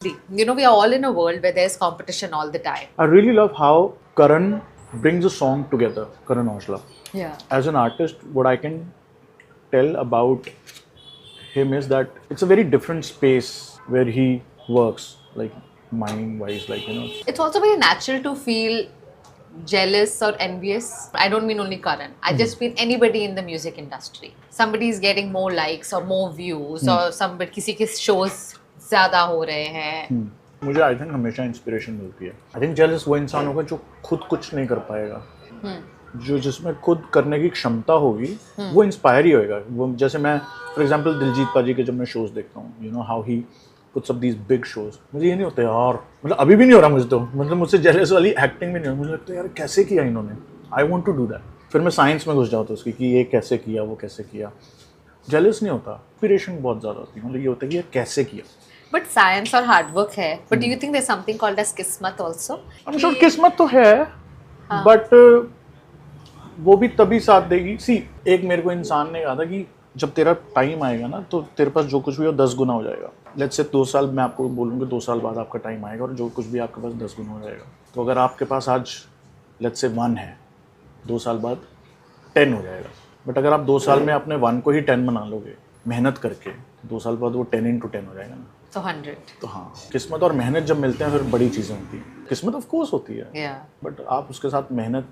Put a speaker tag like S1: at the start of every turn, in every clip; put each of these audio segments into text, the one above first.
S1: You know, we are all in a world where there's competition all the time.
S2: I really love how Karan brings a song together, Karan Aujla.
S1: Yeah.
S2: As an artist, what I can tell about him is that it's a very different space where he works, like mind-wise, like, you know.
S1: It's also very natural to feel jealous or envious. I don't mean only Karan. I just mean anybody in the music industry. Somebody is getting more likes or more views or somebody किसी के shows ज़्यादा हो रहे हैं.
S2: मुझे I think हमेशा inspiration मिलती है. आई थिंक जेलस वो इंसान होगा जो खुद कुछ नहीं कर पाएगा, जो जिसमें खुद करने की क्षमता होगी वो इंस्पायर ही होएगा. वो जैसे मैं फॉर एग्जांपल दिलजीत पाजी के जब मैं शोज देखता हूँ, you know how he puts up these big shows, मुझे ये नहीं होता यार, मतलब अभी भी नहीं हो रहा मुझे, तो मतलब मुझसे जेलस वाली एक्टिंग भी नहीं हो, मुझे लगता है यार कैसे किया इन्होंने, I want to do that. फिर मैं साइंस में घुस जाता हूँ उसकी कि ये कैसे किया, वो कैसे किया. जेलस नहीं होता, इंस्पिरेशन बहुत ज़्यादा होती है, मतलब ये होता है कि ये कैसे किया.
S1: But science और hard work है. But do you think there's something called as किस्मत also?
S2: I'm sure किस्मत तो है, बट वो भी तभी साथ देगी. सी, एक मेरे को इंसान ने कहा था कि जब तेरा टाइम आएगा ना तो तेरे पास जो कुछ भी हो 10 गुना हो जाएगा. लेट्स से 2 साल मैं आपको बोलूँगा 2 साल बाद आपका टाइम आएगा और जो कुछ भी आपके पास 10 गुना हो जाएगा. तो अगर आपके पास आज लेट्स से 1 है, 2 साल बाद 10 हो जाएगा. बट अगर आप 2 साल में अपने 1 को ही 10 बना लोगे मेहनत करके, 2 साल बाद वो 10 into 10 हो जाएगा ना.
S1: तो 100.
S2: तो हाँ, किस्मत और मेहनत जब मिलते हैं फिर बड़ी चीज़ें होती हैं. किस्मत ऑफ कोर्स होती है,
S1: Yeah.
S2: बट आप उसके साथ मेहनत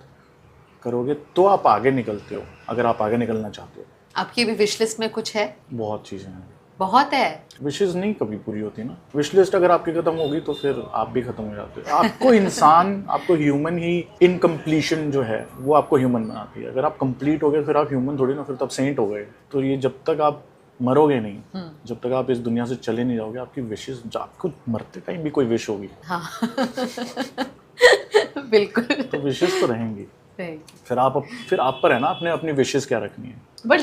S2: करोगे तो आप आगे निकलते हो, अगर आप आगे निकलना चाहते हो.
S1: आपकी भी विश लिस्ट में कुछ है?
S2: बहुत चीज़ें हैं.
S1: बहुत है.
S2: विशेज़ नहीं कभी पूरी होती ना. विश लिस्ट अगर आपकी खत्म होगी तो फिर आप भी खत्म हो जाते हो. आपको इंसान, आपको ह्यूमन ही इनकम्प्लीशन जो है वो आपको ह्यूमन बनाती है. अगर आप कंप्लीट हो गए फिर आप ह्यूमन थोड़ी ना, फिर तो आप सेंट हो गए. तो ये जब तक आप मरोगे नहीं, जब तक आप इस दुनिया से चले नहीं जाओगे, आपकी विशेस, आपको मरते टाइम भी कोई विश होगी.
S1: हाँ. बिल्कुल.
S2: तो विशेस तो रहेंगी.
S1: सही.
S2: फिर आप पर है ना अपने अपनी विशेस क्या रखनी है.
S1: But